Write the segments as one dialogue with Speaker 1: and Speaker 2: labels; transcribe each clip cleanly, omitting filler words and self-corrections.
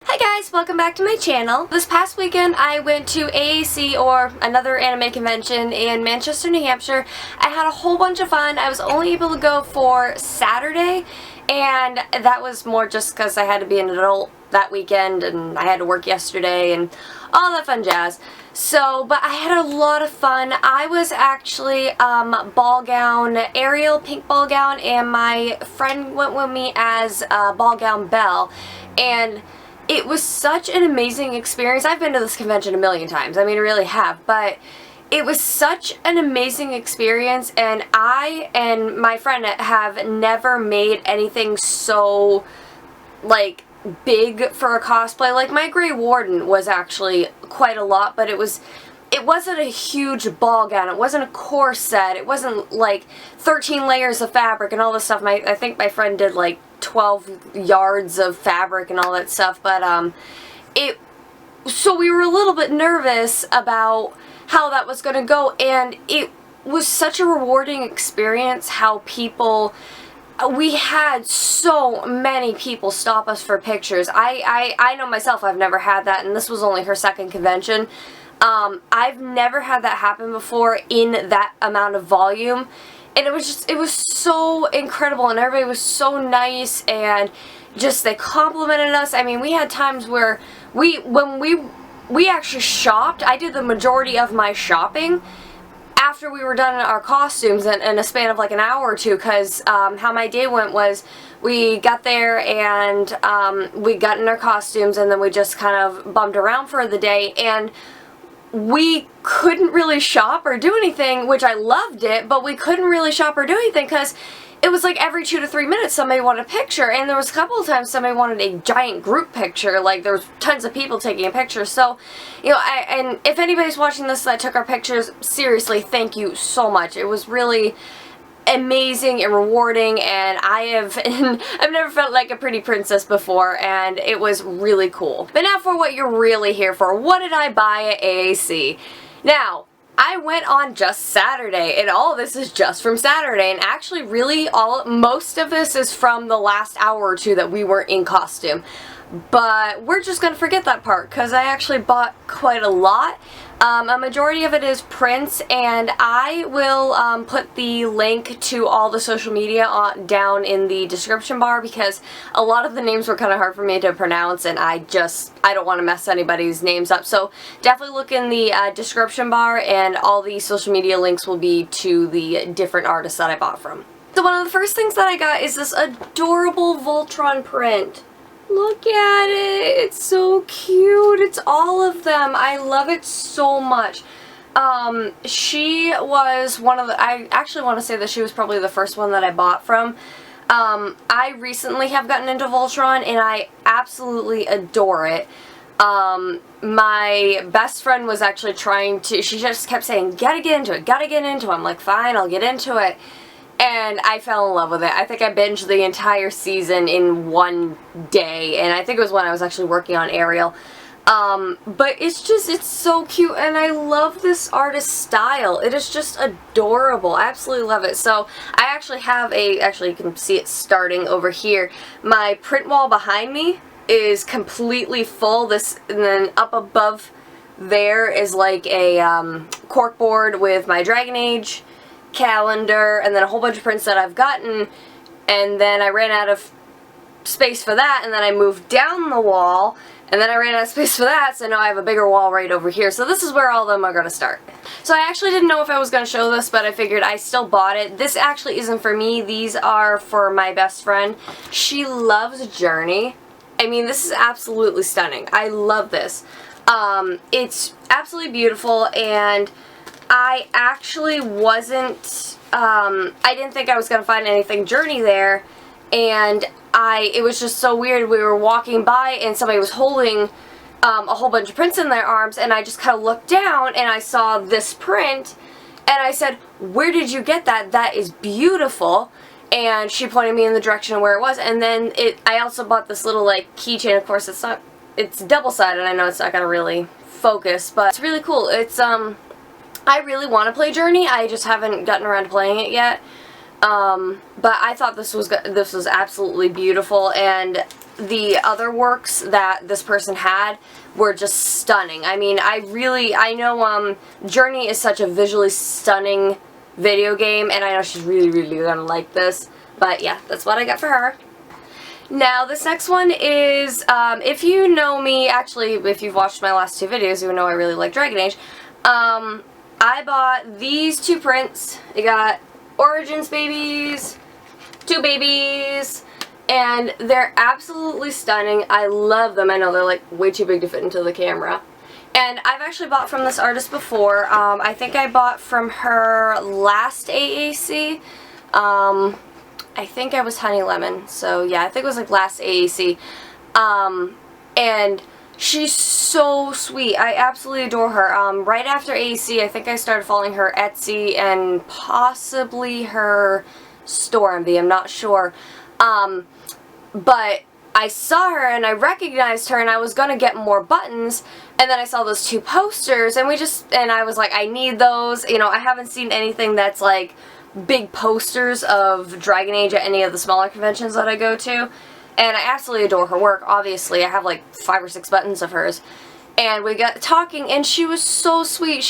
Speaker 1: Hi guys, welcome back to my channel. This past weekend I went to AAC, or another anime convention, in Manchester, New Hampshire. I had a whole bunch of fun. I was only able to go for Saturday, and that was more just because I had to be an adult that weekend and I had to work yesterday and all that fun jazz. So, but I had a lot of fun. I was actually ball gown, Ariel pink ball gown, and my friend went with me as ball gown Belle, and it was such an amazing experience. I've been to this convention a million times. I mean, I really have, but it was such an amazing experience, and I and my friend have never made anything so, like, big for a cosplay. Like, my Grey Warden was actually quite a lot, but it wasn't a huge ball gown. It wasn't a corset. It wasn't like 13 layers of fabric and all this stuff. I think my friend did like 12 yards of fabric and all that stuff, but so we were a little bit nervous about how that was going to go, and it was such a rewarding experience. How we had so many people stop us for pictures. I know myself, I've never had that, and this was only her second convention. I've never had that happen before in that amount of volume, and it was so incredible, and everybody was so nice, and just they complimented us. I mean, we had times where when we actually shopped. I did the majority of my shopping after we were done in our costumes in a span of like an hour or two, because how my day went was we got there and we got in our costumes, and then we just kind of bummed around for the day, and we couldn't really shop or do anything, which I loved it, but we couldn't really shop or do anything because it was like every 2 to 3 minutes somebody wanted a picture, and there was a couple of times somebody wanted a giant group picture. Like, there was tons of people taking a picture. So, you know, and if anybody's watching this that took our pictures, seriously, thank you so much. It was really amazing and rewarding, and I've never felt like a pretty princess before, and it was really cool. But now for what you're really here for. What did I buy at AAC? Now, I went on just Saturday, and all of this is just from Saturday, and actually really most of this is from the last hour or two that we were in costume. But we're just going to forget that part, because I actually bought quite a lot. A majority of it is prints, and I will put the link to all the social media down in the description bar, because a lot of the names were kind of hard for me to pronounce, and I don't want to mess anybody's names up. So definitely look in the description bar, and all the social media links will be to the different artists that I bought from. So one of the first things that I got is this adorable Voltron print. Look at it. It's so cute. It's all of them. I love it so much. She was one of the, I actually want to say that she was probably the first one that I bought from. I recently have gotten into Voltron, and I absolutely adore it. My best friend was actually she just kept saying, gotta get into it, gotta get into it. I'm like, fine, I'll get into it. And I fell in love with it. I think I binged the entire season in one day, and I think it was when I was actually working on Ariel. But it's so cute, and I love this artist's style. It is just adorable. I absolutely love it. So I actually have actually you can see it starting over here. My print wall behind me is completely full. And then up above there is like a corkboard with my Dragon Age calendar, and then a whole bunch of prints that I've gotten, and then I ran out of space for that, and then I moved down the wall, and then I ran out of space for that, so now I have a bigger wall right over here. So this is where all of them are going to start. So I actually didn't know if I was going to show this, but I figured I still bought it. This actually isn't for me. These are for my best friend. She loves Journey. I mean, this is absolutely stunning. I love this. It's absolutely beautiful, and I actually wasn't, I didn't think I was going to find anything Journey there, and it was just so weird. We were walking by, and somebody was holding a whole bunch of prints in their arms, and I just kind of looked down, and I saw this print, and I said, where did you get that? That is beautiful. And she pointed me in the direction of where it was, and then I also bought this little, like, keychain. Of course, it's double-sided. I know it's not going to really focus, but it's really cool. It's, I really want to play Journey. I just haven't gotten around to playing it yet. But I thought this was absolutely beautiful, and the other works that this person had were just stunning. I mean, I know Journey is such a visually stunning video game, and I know she's really, really gonna like this. But yeah, that's what I got for her. Now, this next one is, if you know me, actually, if you've watched my last two videos, you would know I really like Dragon Age. I bought these two prints. I got Origins babies, two babies, and they're absolutely stunning. I love them. I know they're like way too big to fit into the camera. And I've actually bought from this artist before. I think I bought from her last AAC. I think I was Honey Lemon. So yeah, I think it was like last AAC. And she's so sweet. I absolutely adore her. Right after AAC, I think I started following her Etsy and possibly her store MV. I'm not sure. But I saw her and I recognized her and I was gonna get more buttons, and then I saw those two posters and I was like, I need those. You know, I haven't seen anything that's like big posters of Dragon Age at any of the smaller conventions that I go to, and I absolutely adore her work. Obviously, I have like 5 or 6 buttons of hers, and we got talking and she was so sweet.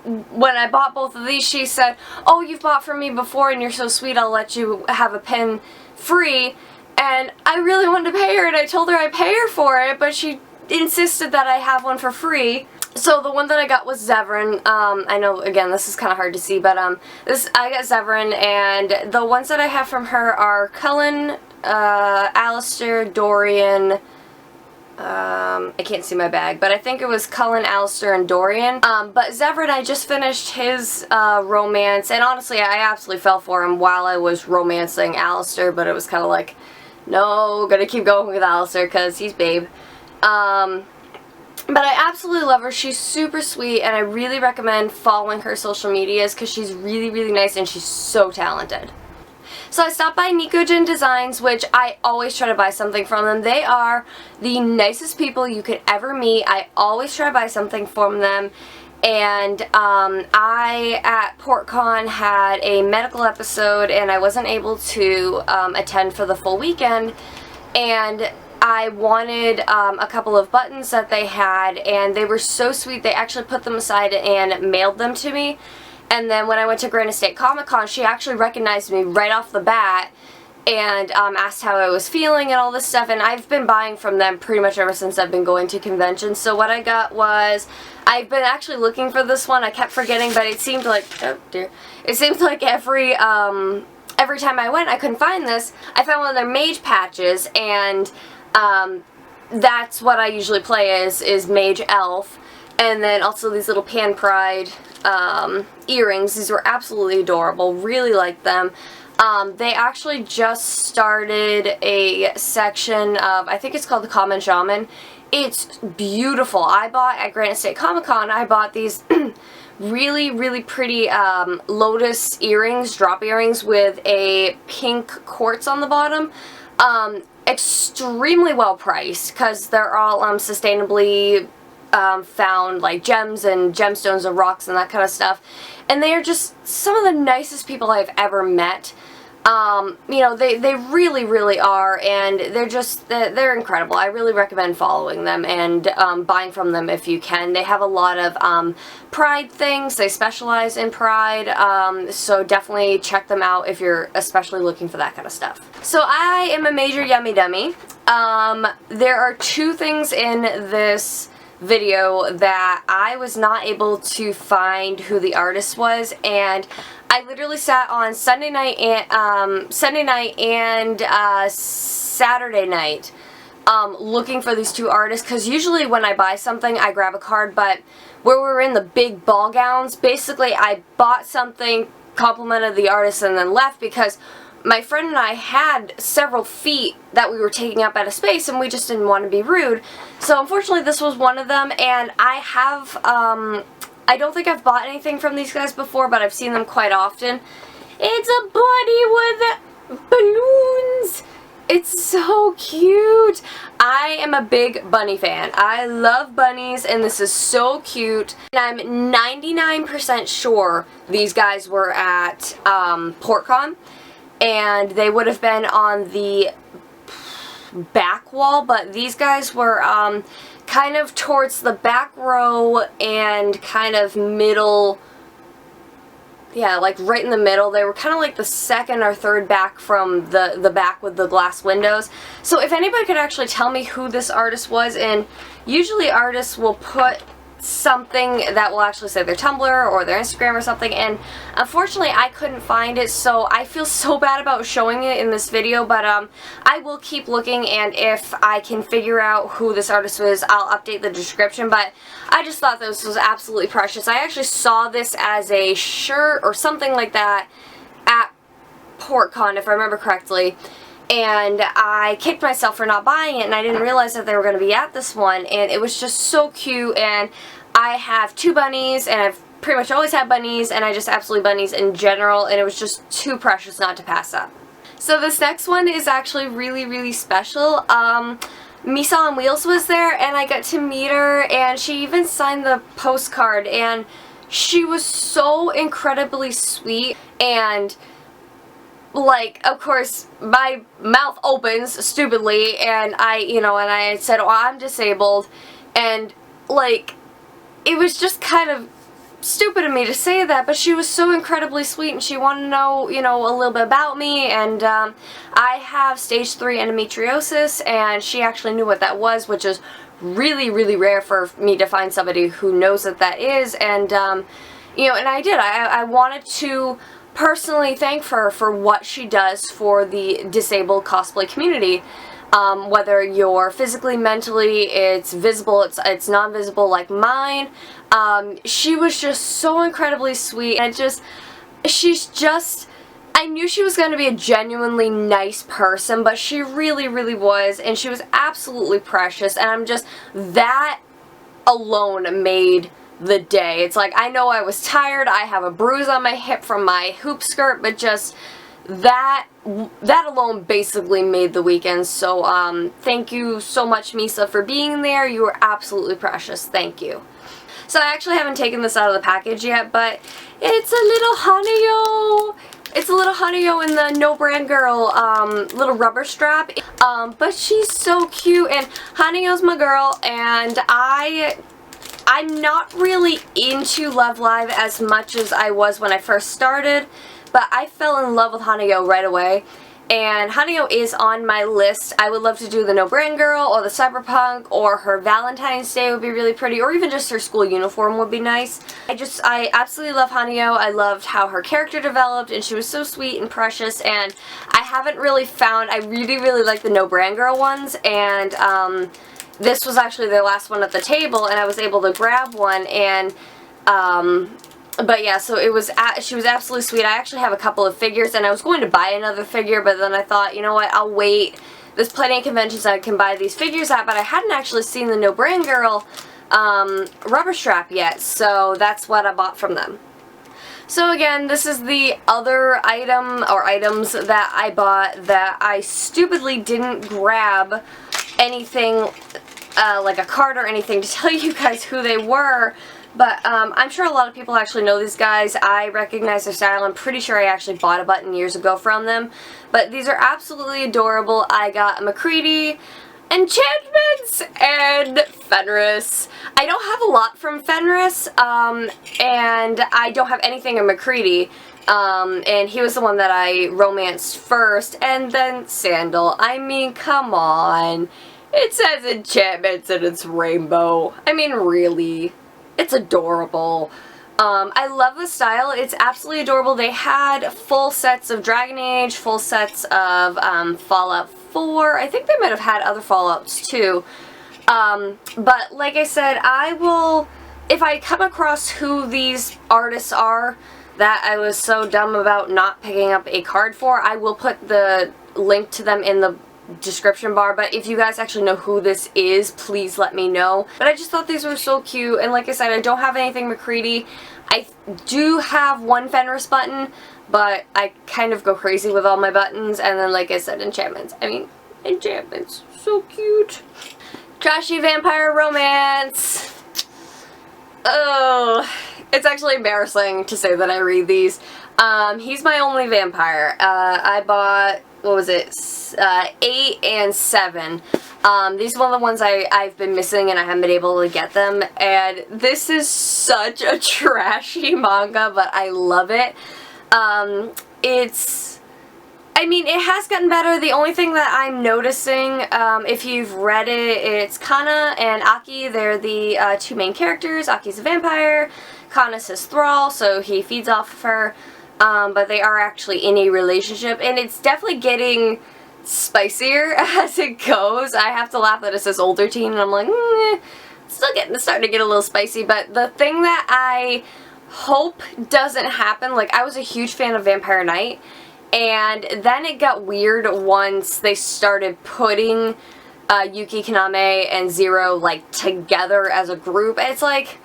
Speaker 1: When I bought both of these, she said, "Oh, you've bought from me before and you're so sweet, I'll let you have a pin free." And I really wanted to pay her, and I told her I'd pay her for it, but she insisted that I have one for free. So the one that I got was Zevran. I know, again, this is kind of hard to see, but I got Zevran, and the ones that I have from her are Cullen, Alistair, Dorian. I can't see my bag, but I think it was Cullen, Alistair, and Dorian. But Zevran, I just finished his romance, and honestly, I absolutely fell for him while I was romancing Alistair, but it was kind of like, no, gonna keep going with Alistair because he's babe. But I absolutely love her. She's super sweet, and I really recommend following her social medias because she's really, really nice and she's so talented. So I stopped by Nikojin Designs, which I always try to buy something from them. They are the nicest people you could ever meet. I always try to buy something from them. And I, at PortCon, had a medical episode and I wasn't able to attend for the full weekend. And I wanted a couple of buttons that they had, and they were so sweet. They actually put them aside and mailed them to me. And then when I went to Granite State Comic Con, she actually recognized me right off the bat and asked how I was feeling and all this stuff. And I've been buying from them pretty much ever since I've been going to conventions. So what I got was, I've been actually looking for this one. I kept forgetting, but it seemed like, oh dear, it seemed like every time I went, I couldn't find this. I found one of their mage patches, and that's what I usually play is Mage Elf. And then also these little Pan Pride earrings. These were absolutely adorable. Really liked them. They actually just started a section of, I think it's called the Common Shaman. It's beautiful. I bought at Granite State Comic Con, I bought these really, really pretty lotus earrings, drop earrings with a pink quartz on the bottom. Extremely well priced because they're all sustainably found, like gems and gemstones and rocks and that kind of stuff. And they are just some of the nicest people I've ever met. You know, they really, really are, and they're incredible. I really recommend following them and buying from them if you can. They have a lot of Pride things. They specialize in Pride, so definitely check them out if you're especially looking for that kind of stuff. So I am a major yummy dummy. There are 2 things in this video that I was not able to find who the artist was, and I literally sat on Sunday night and Saturday night looking for these 2 artists, because usually when I buy something I grab a card, but where we were in the big ball gowns, basically I bought something, complimented the artist, and then left because my friend and I had several feet that we were taking up at a space and we just didn't want to be rude. So unfortunately this was one of them, and I have, I don't think I've bought anything from these guys before, but I've seen them quite often. It's a bunny with balloons! It's so cute! I am a big bunny fan. I love bunnies, and this is so cute. And I'm 99% sure these guys were at PortCon. And they would have been on the, back wall, but these guys were kind of towards the back row and kind of middle. Yeah, like right in the middle. They were kind of like the second or third back from the back with the glass windows. So if anybody could actually tell me who this artist was, and usually artists will put something that will actually say their Tumblr or their Instagram or something, and unfortunately I couldn't find it, so I feel so bad about showing it in this video, but I will keep looking, and if I can figure out who this artist was, I'll update the description. But I just thought this was absolutely precious. I actually saw this as a shirt or something like that at PortCon, if I remember correctly, and I kicked myself for not buying it, and I didn't realize that they were going to be at this one, and it was just so cute. And I have 2 bunnies, and I've pretty much always had bunnies, and I just absolutely bunnies in general, and it was just too precious not to pass up. So this next one is actually really, really special. Misa on Wheels was there, and I got to meet her, and she even signed the postcard, and she was so incredibly sweet. And like, of course, my mouth opens stupidly, and I said, oh, I'm disabled, and like, it was just kind of stupid of me to say that, but she was so incredibly sweet, and she wanted to know, a little bit about me, and I have stage 3 endometriosis, and she actually knew what that was, which is really, really rare for me to find somebody who knows that that is, and, and I did. I wanted to personally thank her for what she does for the disabled cosplay community. Whether you're physically, mentally, it's visible, it's non-visible like mine. She was just so incredibly sweet, and I knew she was going to be a genuinely nice person, but she really, really was, and she was absolutely precious, and that alone made the day. It's like, I know I was tired, I have a bruise on my hip from my hoop skirt, but just that alone basically made the weekend. So thank you so much, Misa, for being there. You were absolutely precious. Thank you. So I actually haven't taken this out of the package yet, but it's a little Haneo. It's a little Haneo in the No Brand Girl little rubber strap. But she's so cute, and Haneo's my girl, and I'm not really into Love Live as much as I was when I first started, but I fell in love with Haneo right away, and Haneo is on my list. I would love to do the No Brand Girl, or the Cyberpunk, or her Valentine's Day would be really pretty, or even just her school uniform would be nice. I absolutely love Haneo. I loved how her character developed, and she was so sweet and precious, and I haven't really found, I really, really like the No Brand Girl ones, and this was actually their last one at the table, and I was able to grab one, and but yeah, so she was absolutely sweet. I actually have a couple of figures, and I was going to buy another figure, but then I thought, you know what, I'll wait. There's plenty of conventions I can buy these figures at, but I hadn't actually seen the No Brand Girl rubber strap yet, so that's what I bought from them. So again, this is the other item, or items, that I bought that I stupidly didn't grab anything, like a card or anything, to tell you guys who they were. But I'm sure a lot of people actually know these guys. I recognize their style. I'm pretty sure I actually bought a button years ago from them. But these are absolutely adorable. I got a McCready, Enchantments, and Fenris. I don't have a lot from Fenris, and I don't have anything in McCready. And he was the one that I romanced first, and then Sandal. I mean, come on. It says Enchantments and it's rainbow. I mean, really. It's adorable. I love the style. It's absolutely adorable. They had full sets of Dragon Age, full sets of Fallout 4. I think they might have had other Fallouts too. But like I said, I will, if I come across who these artists are that I was so dumb about not picking up a card for, I will put the link to them in the description bar. But if you guys actually know who this is, please let me know. But I just thought these were so cute, and like I said, I don't have anything McCready. I do have one Fenris button, but I kind of go crazy with all my buttons. And then, like I said, Enchantments. I mean, Enchantments, so cute. Trashy Vampire Romance. Oh, it's actually embarrassing to say that I read these. He's my only vampire. I bought, what was it, 8 and 7. These are one of the ones I've been missing and I haven't been able to get them. And this is such a trashy manga, but I love it. I mean, it has gotten better. The only thing that I'm noticing, if you've read it, it's Kana and Aki. They're the 2 main characters. Aki's a vampire. Kana's his thrall, so he feeds off of her. But they are actually in a relationship, and it's definitely getting spicier as it goes. I have to laugh that it says older teen, and I'm like, it's starting to get a little spicy. But the thing that I hope doesn't happen, like, I was a huge fan of Vampire Knight, and then it got weird once they started putting Yuki Kaname and Zero, like, together as a group. It's like,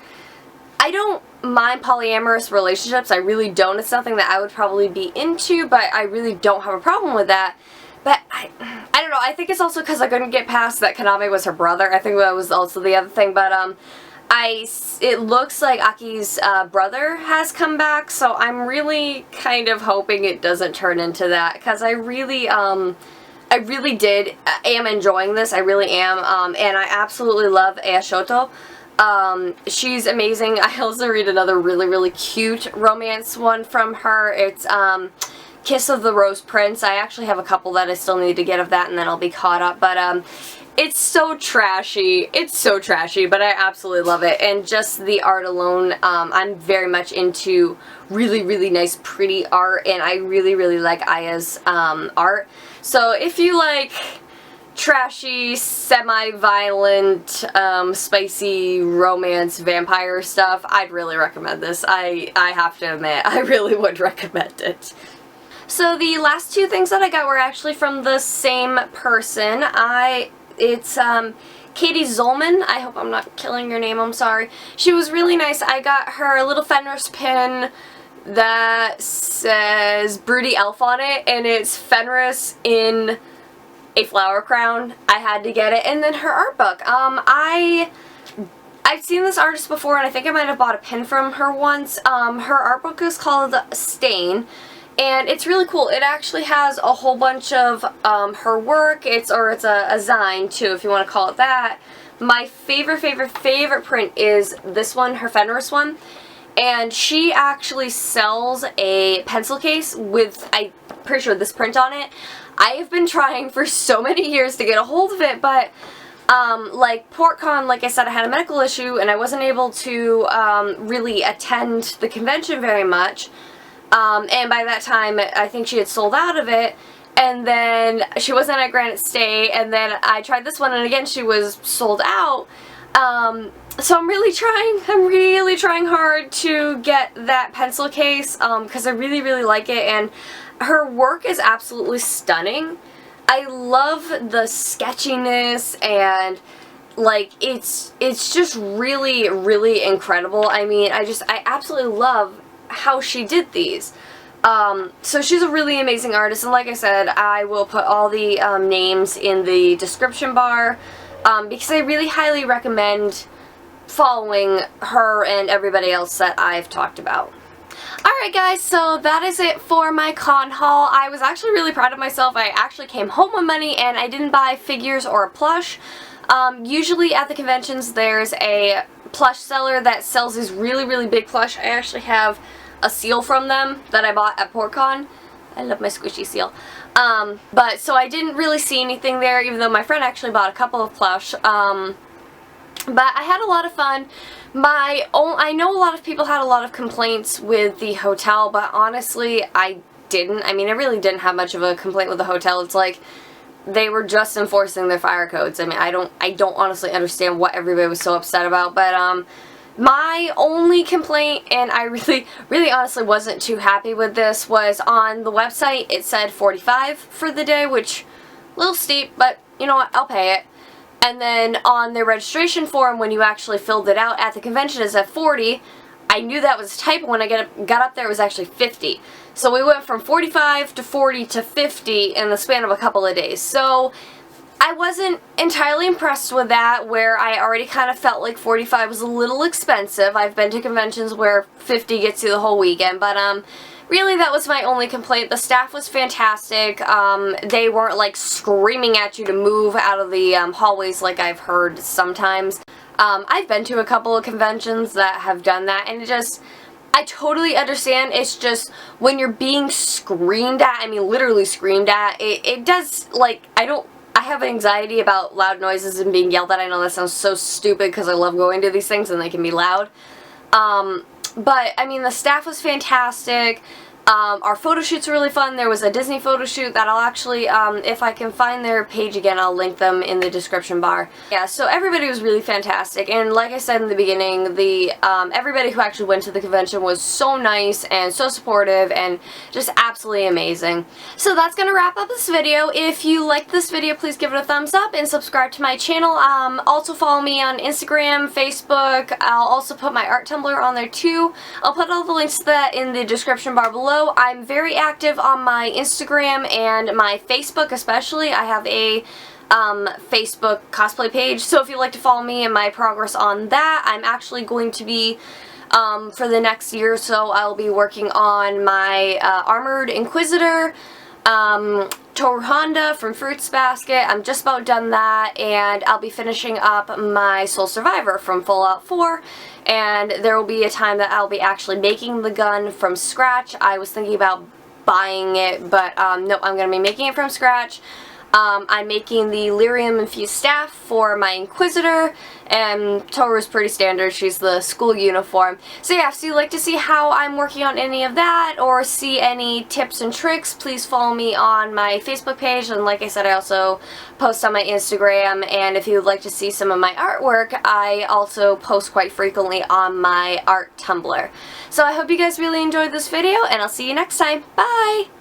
Speaker 1: I don't mind polyamorous relationships. I really don't. It's something that I would probably be into, but I really don't have a problem with that. But I don't know. I think it's also because I couldn't get past that Kaname was her brother. I think that was also the other thing. But it looks like Aki's brother has come back, so I'm really kind of hoping it doesn't turn into that, because I really am enjoying this. I really am, and I absolutely love Aishoto. She's amazing. I also read another really, really cute romance one from her. It's Kiss of the Rose Prince. I actually have a couple that I still need to get of that, and then I'll be caught up. But it's so trashy. It's so trashy, but I absolutely love it. And just the art alone, I'm very much into really, really nice, pretty art, and I really, really like Aya's art. So if you like trashy, semi-violent, spicy romance vampire stuff, I'd really recommend this. I have to admit, I really would recommend it. So the last 2 things that I got were actually from the same person. It's Katie Zolman. I hope I'm not killing your name, I'm sorry. She was really nice. I got her a little Fenris pin that says Broody Elf on it, and it's Fenris in a flower crown. I had to get it. And then her art book. I've seen this artist before, and I think I might have bought a pin from her once. Her art book is called Stain, and it's really cool. It actually has a whole bunch of her work. It's a zine too, if you want to call it that. My favorite print is this one, her Fenris one. And she actually sells a pencil case with, I'm pretty sure, this print on it. I have been trying for so many years to get a hold of it, but like PortCon, like I said, I had a medical issue and I wasn't able to really attend the convention very much. And by that time, I think she had sold out of it. And then she wasn't at Granite State, and then I tried this one, and again, she was sold out. So I'm really trying hard to get that pencil case, because I really, really like it, and her work is absolutely stunning. I love the sketchiness, and like, it's just really, really incredible. I mean, I absolutely love how she did these. So she's a really amazing artist, and like I said, I will put all the names in the description bar, because I really highly recommend following her and everybody else that I've talked about. Alright guys, so that is it for my con haul. I was actually really proud of myself. I actually came home with money and I didn't buy figures or a plush. Usually at the conventions there's a plush seller that sells these really, really big plush. I actually have a seal from them that I bought at PortCon. I love my squishy seal. But so I didn't really see anything there, even though my friend actually bought a couple of plush. But I had a lot of fun. I know a lot of people had a lot of complaints with the hotel, but honestly, I didn't. I mean, I really didn't have much of a complaint with the hotel. It's like they were just enforcing their fire codes. I mean, I don't honestly understand what everybody was so upset about, but my only complaint, and I really honestly wasn't too happy with this, was on the website it said 45 for the day, which a little steep, but you know what, I'll pay it. And then on their registration form, when you actually filled it out at the convention, it said 40. I knew that was a typo. When I got up there, it was actually 50. So we went from 45 to 40 to 50 in the span of a couple of days. So I wasn't entirely impressed with that, where I already kind of felt like 45 was a little expensive. I've been to conventions where 50 gets you the whole weekend, but really that was my only complaint. The staff was fantastic. They weren't like screaming at you to move out of the hallways like I've heard sometimes. I've been to a couple of conventions that have done that, and I totally understand. It's just when you're being screamed at, I mean literally screamed at, it does, like, I have anxiety about loud noises and being yelled at. I know that sounds so stupid because I love going to these things and they can be loud. But, I mean, the staff was fantastic. Our photo shoots were really fun. There was a Disney photo shoot that I'll actually, if I can find their page again, I'll link them in the description bar. Yeah, so everybody was really fantastic, and like I said in the beginning, everybody who actually went to the convention was so nice and so supportive and just absolutely amazing. So that's gonna wrap up this video. If you liked this video, please give it a thumbs up and subscribe to my channel. Also follow me on Instagram, Facebook. I'll also put my art Tumblr on there too. I'll put all the links to that in the description bar below. I'm very active on my Instagram and my Facebook especially. I have a Facebook cosplay page, so if you'd like to follow me and my progress on that, I'm actually going to be, for the next year or so, I'll be working on my Armored Inquisitor, Toru Honda from Fruits Basket. I'm just about done that, and I'll be finishing up my Soul Survivor from Fallout 4, and there will be a time that I'll be actually making the gun from scratch. I was thinking about buying it, but no, I'm going to be making it from scratch. I'm making the lyrium infused staff for my Inquisitor, and Toru's pretty standard. She's the school uniform. So yeah, if you'd like to see how I'm working on any of that or see any tips and tricks, please follow me on my Facebook page, and like I said, I also post on my Instagram, and if you'd like to see some of my artwork, I also post quite frequently on my art Tumblr. So I hope you guys really enjoyed this video, and I'll see you next time. Bye!